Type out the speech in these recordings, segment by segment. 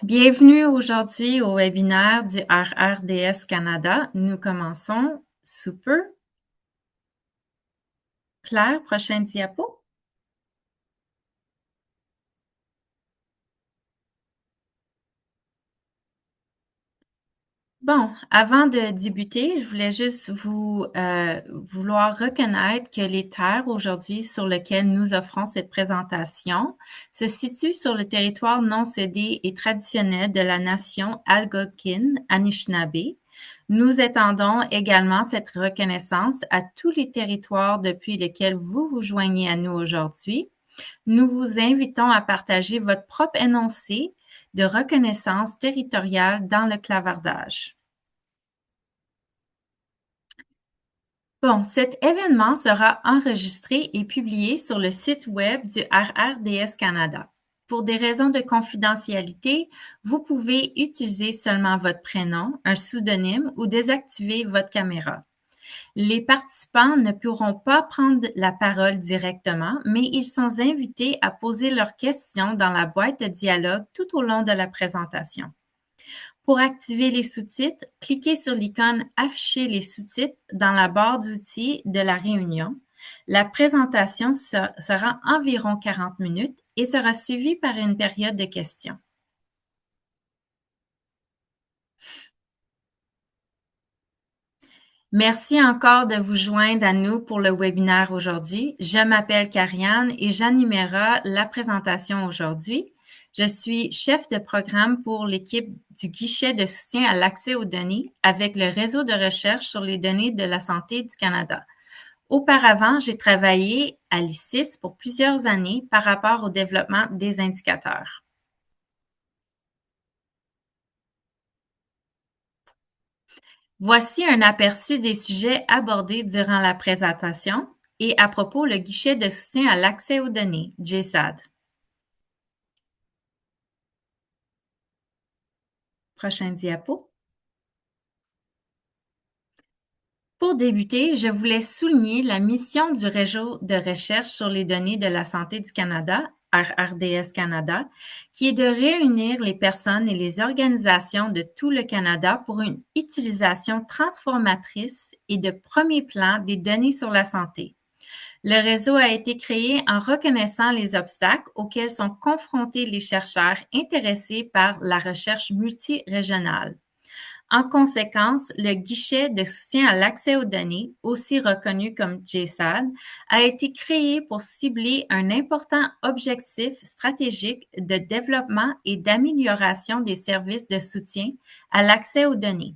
Bienvenue aujourd'hui au webinaire du RRDS Canada. Nous commençons sous peu. Claire, prochaine diapo. Bon, avant de débuter, je voulais juste vouloir reconnaître que les terres aujourd'hui sur lesquelles nous offrons cette présentation se situent sur le territoire non cédé et traditionnel de la nation Algonquin Anishinaabe. Nous étendons également cette reconnaissance à tous les territoires depuis lesquels vous vous joignez à nous aujourd'hui. Nous vous invitons à partager votre propre énoncé de reconnaissance territoriale dans le clavardage. Bon, cet événement sera enregistré et publié sur le site web du RRDS Canada. Pour des raisons de confidentialité, vous pouvez utiliser seulement votre prénom, un pseudonyme ou désactiver votre caméra. Les participants ne pourront pas prendre la parole directement, mais ils sont invités à poser leurs questions dans la boîte de dialogue tout au long de la présentation. Pour activer les sous-titres, cliquez sur l'icône « Afficher les sous-titres » dans la barre d'outils de la réunion. La présentation sera environ 40 minutes et sera suivie par une période de questions. Merci encore de vous joindre à nous pour le webinaire aujourd'hui. Je m'appelle Karianne et j'animerai la présentation aujourd'hui. Je suis chef de programme pour l'équipe du guichet de soutien à l'accès aux données avec le réseau de recherche sur les données de la santé du Canada. Auparavant, j'ai travaillé à l'ICIS pour plusieurs années par rapport au développement des indicateurs. Voici un aperçu des sujets abordés durant la présentation et à propos le guichet de soutien à l'accès aux données, GSAD. Prochaine diapo. Pour débuter, je voulais souligner la mission du réseau de recherche sur les données de la santé du Canada, RRDS Canada, qui est de réunir les personnes et les organisations de tout le Canada pour une utilisation transformatrice et de premier plan des données sur la santé. Le réseau a été créé en reconnaissant les obstacles auxquels sont confrontés les chercheurs intéressés par la recherche multirégionale. En conséquence, le guichet de soutien à l'accès aux données, aussi reconnu comme GSAD, a été créé pour cibler un important objectif stratégique de développement et d'amélioration des services de soutien à l'accès aux données.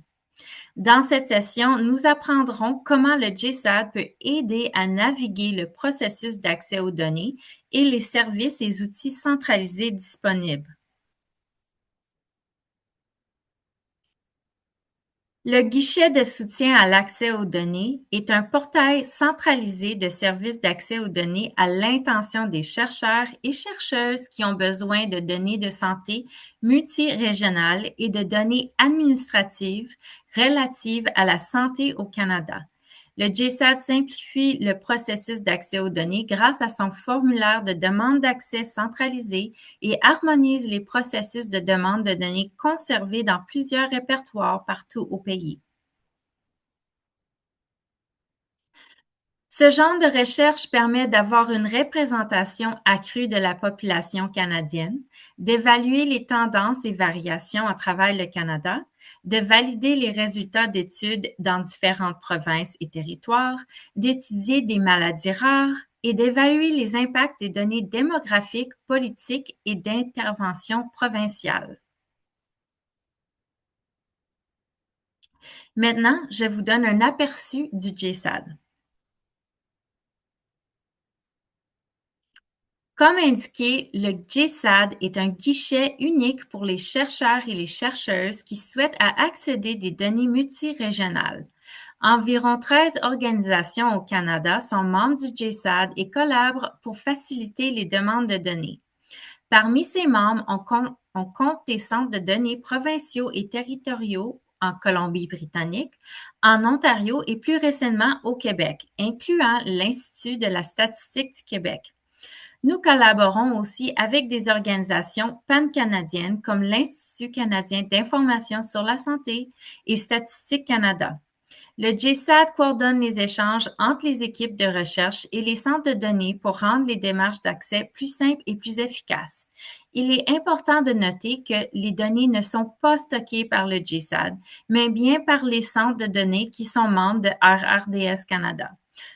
Dans cette session, nous apprendrons comment le GSAD peut aider à naviguer le processus d'accès aux données et les services et outils centralisés disponibles. Le guichet de soutien à l'accès aux données est un portail centralisé de services d'accès aux données à l'intention des chercheurs et chercheuses qui ont besoin de données de santé multirégionales et de données administratives relatives à la santé au Canada. Le GSAD simplifie le processus d'accès aux données grâce à son formulaire de demande d'accès centralisé et harmonise les processus de demande de données conservés dans plusieurs répertoires partout au pays. Ce genre de recherche permet d'avoir une représentation accrue de la population canadienne, d'évaluer les tendances et variations à travers le Canada, de valider les résultats d'études dans différentes provinces et territoires, d'étudier des maladies rares et d'évaluer les impacts des données démographiques, politiques et d'intervention provinciale. Maintenant, je vous donne un aperçu du GSAD. Comme indiqué, le GSAD est un guichet unique pour les chercheurs et les chercheuses qui souhaitent accéder des données multirégionales. Environ 13 organisations au Canada sont membres du GSAD et collaborent pour faciliter les demandes de données. Parmi ces membres, on compte des centres de données provinciaux et territoriaux en Colombie-Britannique, en Ontario et plus récemment au Québec, incluant l'Institut de la statistique du Québec. Nous collaborons aussi avec des organisations pan-canadiennes comme l'Institut canadien d'information sur la santé et Statistique Canada. Le GSAD coordonne les échanges entre les équipes de recherche et les centres de données pour rendre les démarches d'accès plus simples et plus efficaces. Il est important de noter que les données ne sont pas stockées par le GSAD, mais bien par les centres de données qui sont membres de RRDS Canada.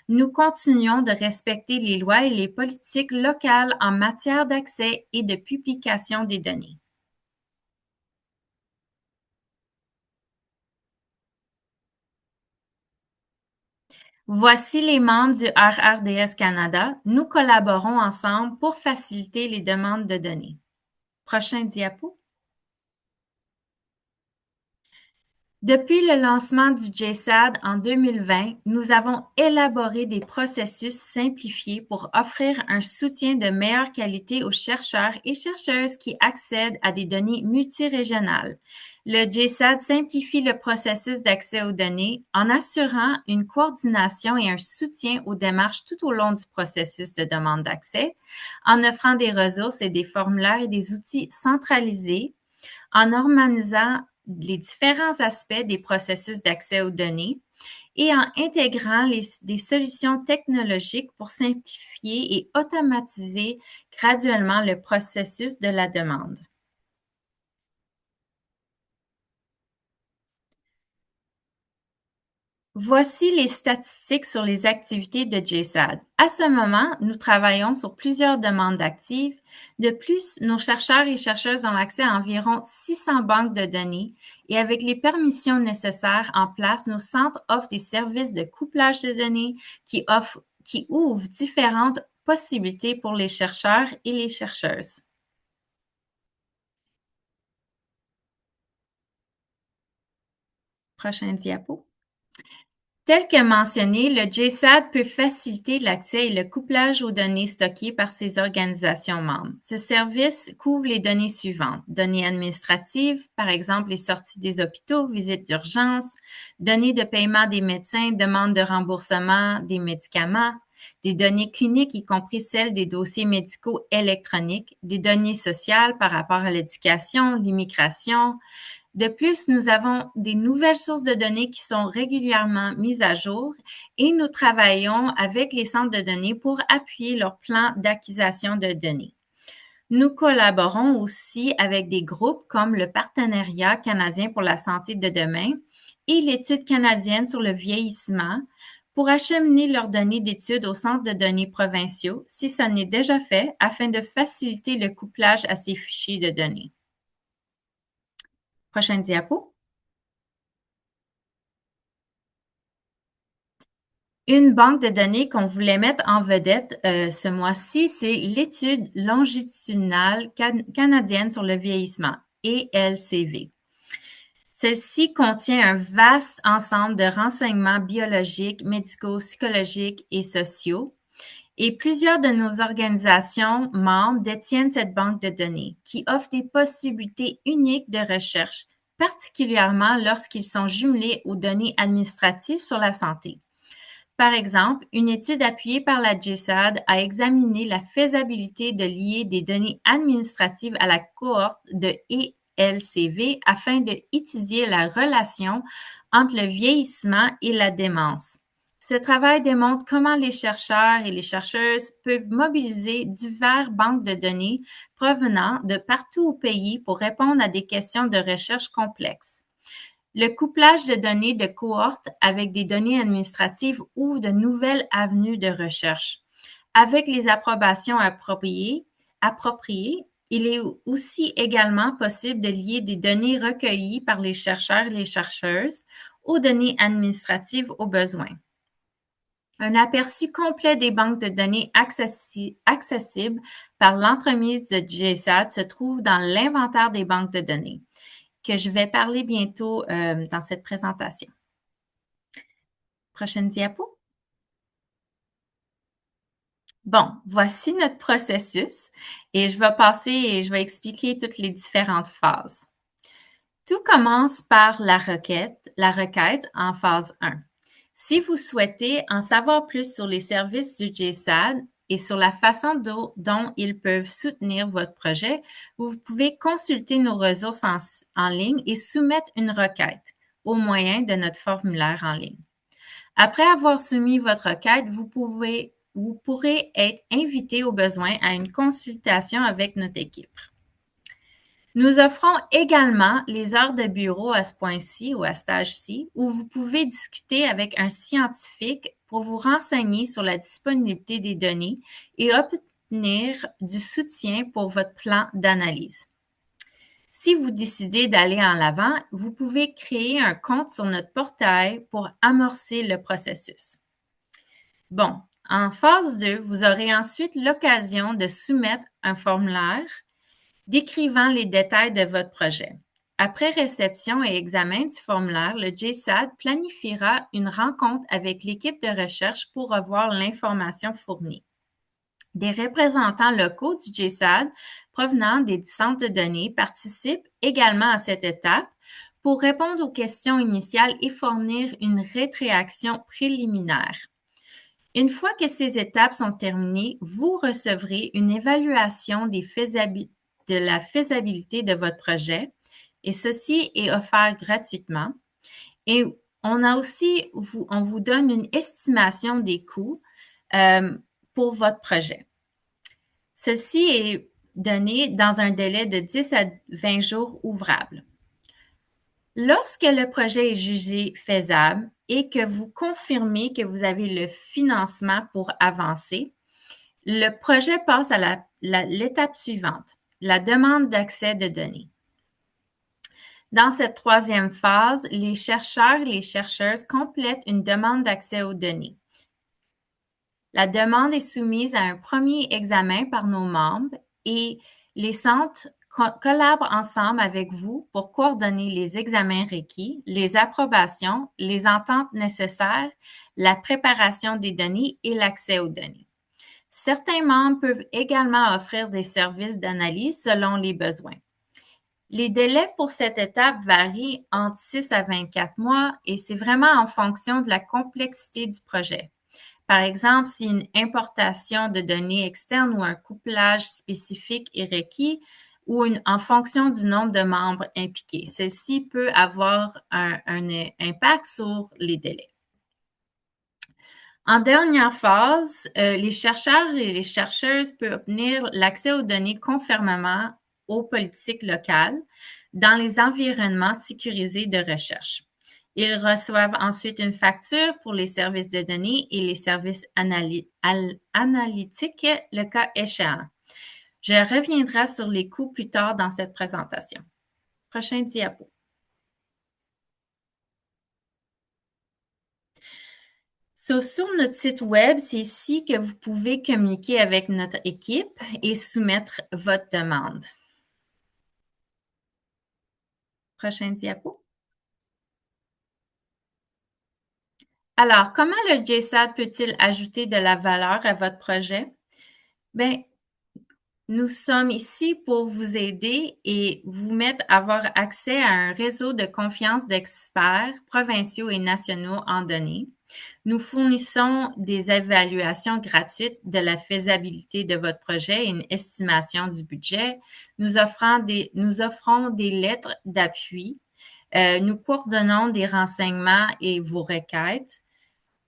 Nous continuons de respecter les lois et les politiques locales en matière d'accès et de publication des données. Voici les membres du RRDS Canada. Nous collaborons ensemble pour faciliter les demandes de données. Prochain diapo. Depuis le lancement du GSAD en 2020, nous avons élaboré des processus simplifiés pour offrir un soutien de meilleure qualité aux chercheurs et chercheuses qui accèdent à des données multirégionales. Le GSAD simplifie le processus d'accès aux données en assurant une coordination et un soutien aux démarches tout au long du processus de demande d'accès, en offrant des ressources et des formulaires et des outils centralisés, en normalisant les différents aspects des processus d'accès aux données et en intégrant des solutions technologiques pour simplifier et automatiser graduellement le processus de la demande. Voici les statistiques sur les activités de GSAD. À ce moment, nous travaillons sur plusieurs demandes actives. De plus, nos chercheurs et chercheuses ont accès à environ 600 banques de données et avec les permissions nécessaires en place, nos centres offrent des services de couplage de données qui ouvrent différentes possibilités pour les chercheurs et les chercheuses. Prochain diapo. Tel que mentionné, le GSAD peut faciliter l'accès et le couplage aux données stockées par ses organisations membres. Ce service couvre les données suivantes: données administratives, par exemple les sorties des hôpitaux, visites d'urgence, données de paiement des médecins, demandes de remboursement des médicaments, des données cliniques, y compris celles des dossiers médicaux électroniques, des données sociales par rapport à l'éducation, l'immigration. De plus, nous avons des nouvelles sources de données qui sont régulièrement mises à jour et nous travaillons avec les centres de données pour appuyer leur plan d'acquisition de données. Nous collaborons aussi avec des groupes comme le Partenariat canadien pour la santé de demain et l'Étude canadienne sur le vieillissement pour acheminer leurs données d'études aux centres de données provinciaux si ça n'est déjà fait afin de faciliter le couplage à ces fichiers de données. Prochaine diapo. Une banque de données qu'on voulait mettre en vedette ce mois-ci, c'est l'étude longitudinale canadienne sur le vieillissement, ELCV. Celle-ci contient un vaste ensemble de renseignements biologiques, médicaux, psychologiques et sociaux. Et plusieurs de nos organisations membres détiennent cette banque de données qui offre des possibilités uniques de recherche, particulièrement lorsqu'ils sont jumelés aux données administratives sur la santé. Par exemple, une étude appuyée par la GSAD a examiné la faisabilité de lier des données administratives à la cohorte de ELCV afin d'étudier la relation entre le vieillissement et la démence. Ce travail démontre comment les chercheurs et les chercheuses peuvent mobiliser diverses banques de données provenant de partout au pays pour répondre à des questions de recherche complexes. Le couplage de données de cohorte avec des données administratives ouvre de nouvelles avenues de recherche. Avec les approbations appropriées, il est aussi également possible de lier des données recueillies par les chercheurs et les chercheuses aux données administratives au besoin. Un aperçu complet des banques de données accessibles par l'entremise de GSAD se trouve dans l'inventaire des banques de données, que je vais parler bientôt dans cette présentation. Prochaine diapo. Bon, voici notre processus et je vais passer et je vais expliquer toutes les différentes phases. Tout commence par la requête en phase 1. Si vous souhaitez en savoir plus sur les services du GSAD et sur la façon dont ils peuvent soutenir votre projet, vous pouvez consulter nos ressources en ligne et soumettre une requête au moyen de notre formulaire en ligne. Après avoir soumis votre requête, vous pourrez être invité au besoin à une consultation avec notre équipe. Nous offrons également les heures de bureau à ce point-ci ou à stage-ci où vous pouvez discuter avec un scientifique pour vous renseigner sur la disponibilité des données et obtenir du soutien pour votre plan d'analyse. Si vous décidez d'aller en l'avant, vous pouvez créer un compte sur notre portail pour amorcer le processus. Bon, en phase 2, vous aurez ensuite l'occasion de soumettre un formulaire décrivant les détails de votre projet. Après réception et examen du formulaire, le JSAD planifiera une rencontre avec l'équipe de recherche pour revoir l'information fournie. Des représentants locaux du JSAD provenant des centres de données participent également à cette étape pour répondre aux questions initiales et fournir une rétréaction préliminaire. Une fois que ces étapes sont terminées, vous recevrez une évaluation de la faisabilité de votre projet et ceci est offert gratuitement. Et on vous donne une estimation des coûts pour votre projet. Ceci est donné dans un délai de 10 à 20 jours ouvrables. Lorsque le projet est jugé faisable et que vous confirmez que vous avez le financement pour avancer, le projet passe à l'étape suivante, la demande d'accès de données. Dans cette troisième phase, les chercheurs et les chercheuses complètent une demande d'accès aux données. La demande est soumise à un premier examen par nos membres et les centres collaborent ensemble avec vous pour coordonner les examens requis, les approbations, les ententes nécessaires, la préparation des données et l'accès aux données. Certains membres peuvent également offrir des services d'analyse selon les besoins. Les délais pour cette étape varient entre 6 à 24 mois et c'est vraiment en fonction de la complexité du projet. Par exemple, si une importation de données externes ou un couplage spécifique est requis ou en fonction du nombre de membres impliqués. Ceci peut avoir un impact sur les délais. En dernière phase, les chercheurs et les chercheuses peuvent obtenir l'accès aux données conformément aux politiques locales dans les environnements sécurisés de recherche. Ils reçoivent ensuite une facture pour les services de données et les services analytiques, le cas échéant. Je reviendrai sur les coûts plus tard dans cette présentation. Prochain diapo. Sur notre site web, c'est ici que vous pouvez communiquer avec notre équipe et soumettre votre demande. Prochain diapo. Alors, comment le JSAD peut-il ajouter de la valeur à votre projet? Bien, nous sommes ici pour vous aider et vous mettre à avoir accès à un réseau de confiance d'experts provinciaux et nationaux en données. Nous fournissons des évaluations gratuites de la faisabilité de votre projet et une estimation du budget. Nous offrons des lettres d'appui. Nous coordonnons des renseignements et vos requêtes.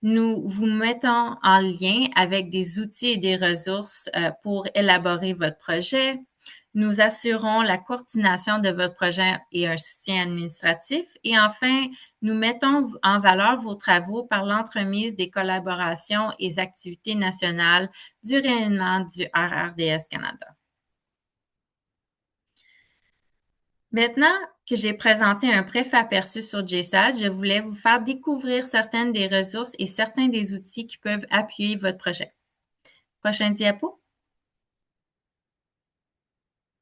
Nous vous mettons en lien avec des outils et des ressources pour élaborer votre projet. Nous assurons la coordination de votre projet et un soutien administratif. Et enfin, nous mettons en valeur vos travaux par l'entremise des collaborations et activités nationales du rayonnement du RRDS Canada. Maintenant que j'ai présenté un bref aperçu sur JSAD, je voulais vous faire découvrir certaines des ressources et certains des outils qui peuvent appuyer votre projet. Prochain diapo.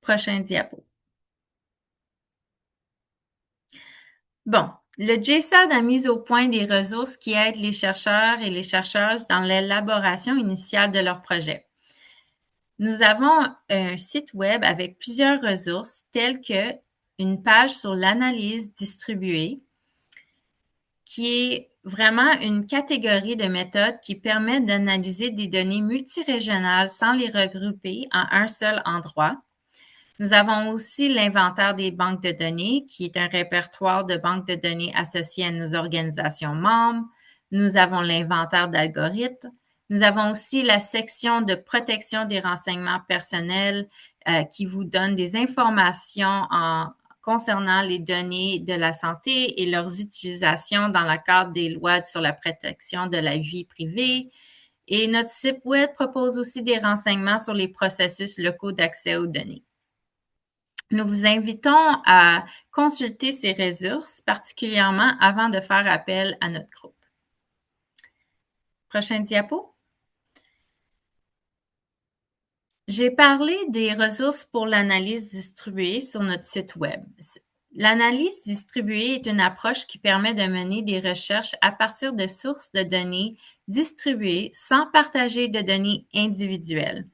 Prochain diapo. Bon, le JSAD a mis au point des ressources qui aident les chercheurs et les chercheuses dans l'élaboration initiale de leur projet. Nous avons un site web avec plusieurs ressources telles que une page sur l'analyse distribuée qui est vraiment une catégorie de méthodes qui permettent d'analyser des données multirégionales sans les regrouper en un seul endroit. Nous avons aussi l'inventaire des banques de données, qui est un répertoire de banques de données associées à nos organisations membres. Nous avons l'inventaire d'algorithmes. Nous avons aussi la section de protection des renseignements personnels qui vous donne des informations concernant les données de la santé et leurs utilisations dans le cadre des lois sur la protection de la vie privée. Et notre site web propose aussi des renseignements sur les processus locaux d'accès aux données. Nous vous invitons à consulter ces ressources, particulièrement avant de faire appel à notre groupe. Prochaine diapo. J'ai parlé des ressources pour l'analyse distribuée sur notre site web. L'analyse distribuée est une approche qui permet de mener des recherches à partir de sources de données distribuées sans partager de données individuelles.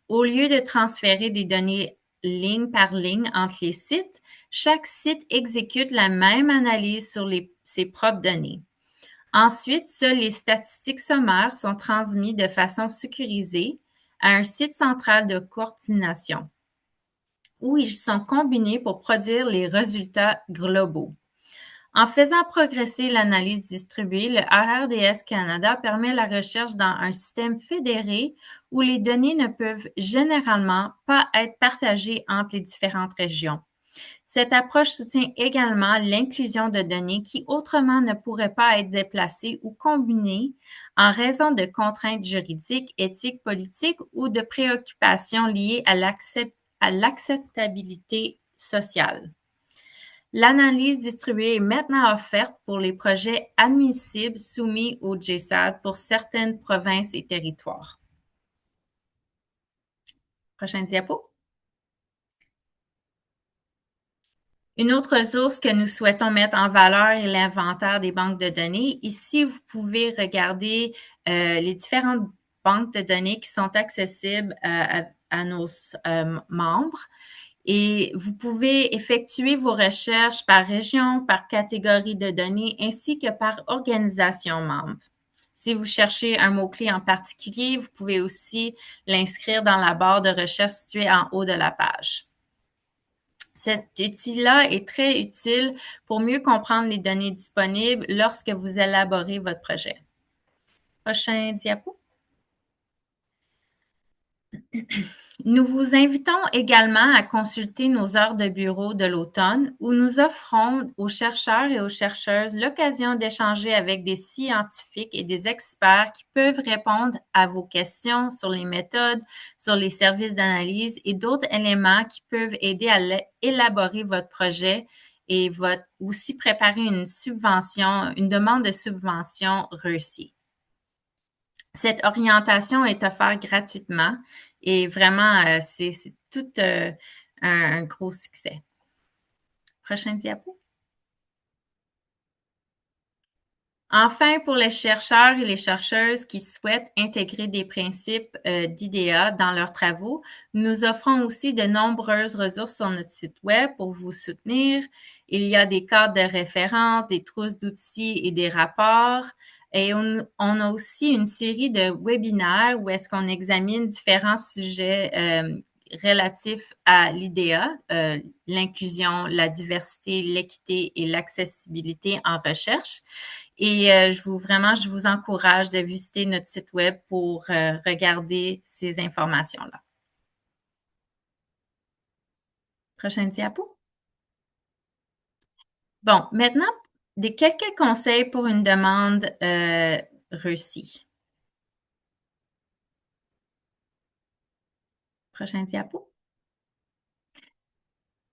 Au lieu de transférer des données ligne par ligne entre les sites, chaque site exécute la même analyse sur ses propres données. Ensuite, seules les statistiques sommaires sont transmises de façon sécurisée à un site central de coordination, où ils sont combinés pour produire les résultats globaux. En faisant progresser l'analyse distribuée, le RRDS Canada permet la recherche dans un système fédéré où les données ne peuvent généralement pas être partagées entre les différentes régions. Cette approche soutient également l'inclusion de données qui autrement ne pourraient pas être déplacées ou combinées en raison de contraintes juridiques, éthiques, politiques ou de préoccupations liées à l'acceptabilité sociale. L'analyse distribuée est maintenant offerte pour les projets admissibles soumis au GSAD pour certaines provinces et territoires. Prochaine diapo. Une autre ressource que nous souhaitons mettre en valeur est l'inventaire des banques de données. Ici, vous pouvez regarder les différentes banques de données qui sont accessibles à nos membres. Et vous pouvez effectuer vos recherches par région, par catégorie de données, ainsi que par organisation membre. Si vous cherchez un mot-clé en particulier, vous pouvez aussi l'inscrire dans la barre de recherche située en haut de la page. Cet outil-là est très utile pour mieux comprendre les données disponibles lorsque vous élaborez votre projet. Prochain diapo. Nous vous invitons également à consulter nos heures de bureau de l'automne où nous offrons aux chercheurs et aux chercheuses l'occasion d'échanger avec des scientifiques et des experts qui peuvent répondre à vos questions sur les méthodes, sur les services d'analyse et d'autres éléments qui peuvent aider à élaborer votre projet et aussi préparer une demande de subvention réussie. Cette orientation est offerte gratuitement et vraiment, c'est tout un gros succès. Prochain diapo. Enfin, pour les chercheurs et les chercheuses qui souhaitent intégrer des principes d'IDEA dans leurs travaux, nous offrons aussi de nombreuses ressources sur notre site web pour vous soutenir. Il y a des cadres de référence, des trousses d'outils et des rapports. Et on a aussi une série de webinaires où est-ce qu'on examine différents sujets relatifs à l'IDEA, l'inclusion, la diversité, l'équité et l'accessibilité en recherche. Et je vous encourage de visiter notre site web pour regarder ces informations-là. Prochaine diapo. Bon, maintenant, quelques conseils pour une demande réussie. Prochaine diapo.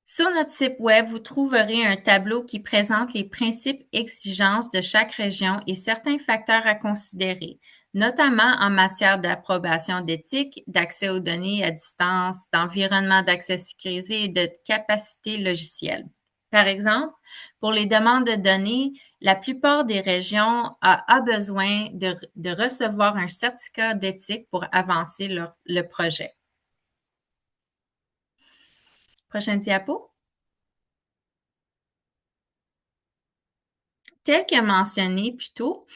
Sur notre site web, vous trouverez un tableau qui présente les principes exigences de chaque région et certains facteurs à considérer, notamment en matière d'approbation d'éthique, d'accès aux données à distance, d'environnement d'accès sécurisé et de capacité logicielle. Par exemple, pour les demandes de données, la plupart des régions a besoin de recevoir un certificat d'éthique pour avancer le projet. Prochaine diapo. Tel que mentionné plus tôt,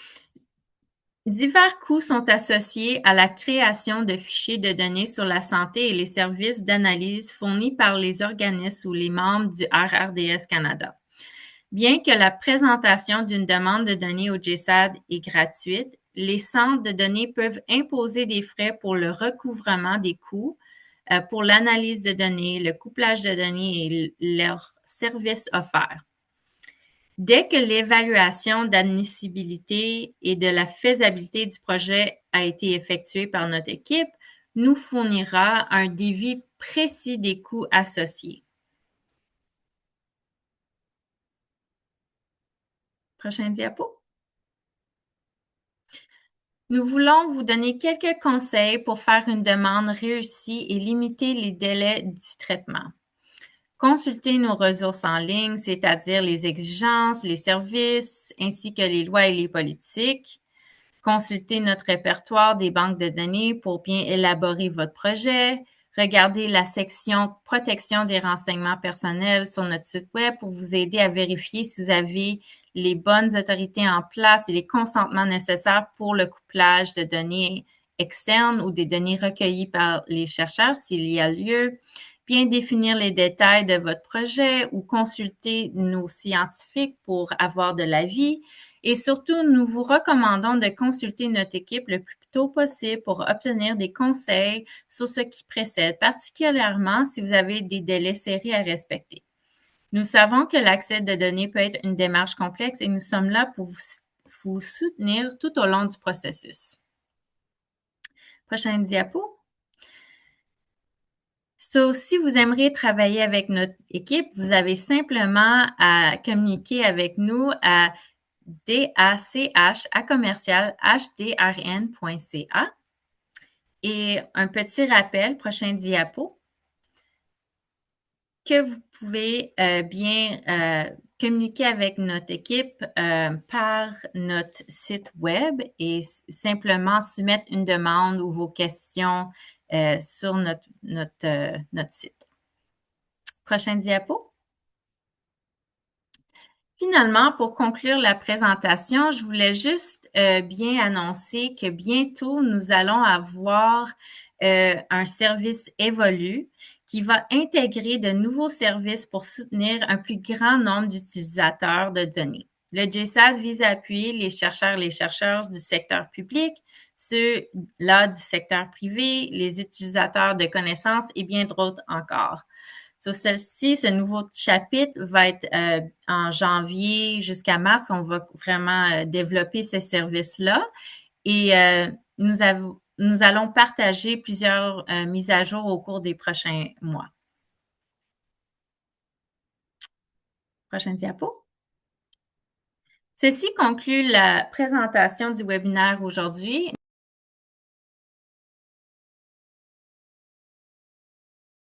divers coûts sont associés à la création de fichiers de données sur la santé et les services d'analyse fournis par les organismes ou les membres du RRDS Canada. Bien que la présentation d'une demande de données au GSAD est gratuite, les centres de données peuvent imposer des frais pour le recouvrement des coûts, pour l'analyse de données, le couplage de données et leurs services offerts. Dès que l'évaluation d'admissibilité et de la faisabilité du projet a été effectuée par notre équipe, nous fournira un devis précis des coûts associés. Prochain diapo. Nous voulons vous donner quelques conseils pour faire une demande réussie et limiter les délais du traitement. Consultez nos ressources en ligne, c'est-à-dire les exigences, les services, ainsi que les lois et les politiques. Consultez notre répertoire des banques de données pour bien élaborer votre projet. Regardez la section protection des renseignements personnels sur notre site web pour vous aider à vérifier si vous avez les bonnes autorités en place et les consentements nécessaires pour le couplage de données externes ou des données recueillies par les chercheurs s'il y a lieu. Bien définir les détails de votre projet ou consulter nos scientifiques pour avoir de l'avis. Et surtout, nous vous recommandons de consulter notre équipe le plus tôt possible pour obtenir des conseils sur ce qui précède, particulièrement si vous avez des délais serrés à respecter. Nous savons que l'accès de données peut être une démarche complexe et nous sommes là pour vous soutenir tout au long du processus. Prochaine diapo. So, si vous aimeriez travailler avec notre équipe, vous avez simplement à communiquer avec nous à dach@hdrn.ca. Et un petit rappel, prochain diapo, que vous pouvez bien communiquer avec notre équipe par notre site web et simplement soumettre une demande ou vos questions sur notre site. Prochain diapo. Finalement, pour conclure la présentation, je voulais juste bien annoncer que bientôt, nous allons avoir un service Evolu qui va intégrer de nouveaux services pour soutenir un plus grand nombre d'utilisateurs de données. Le GSAD vise à appuyer les chercheurs du secteur public, ceux-là du secteur privé, les utilisateurs de connaissances et bien d'autres encore. Sur celle-ci, ce nouveau chapitre va être en janvier jusqu'à mars. On va vraiment développer ces services-là et nous allons partager plusieurs mises à jour au cours des prochains mois. Prochaine diapo. Ceci conclut la présentation du webinaire aujourd'hui.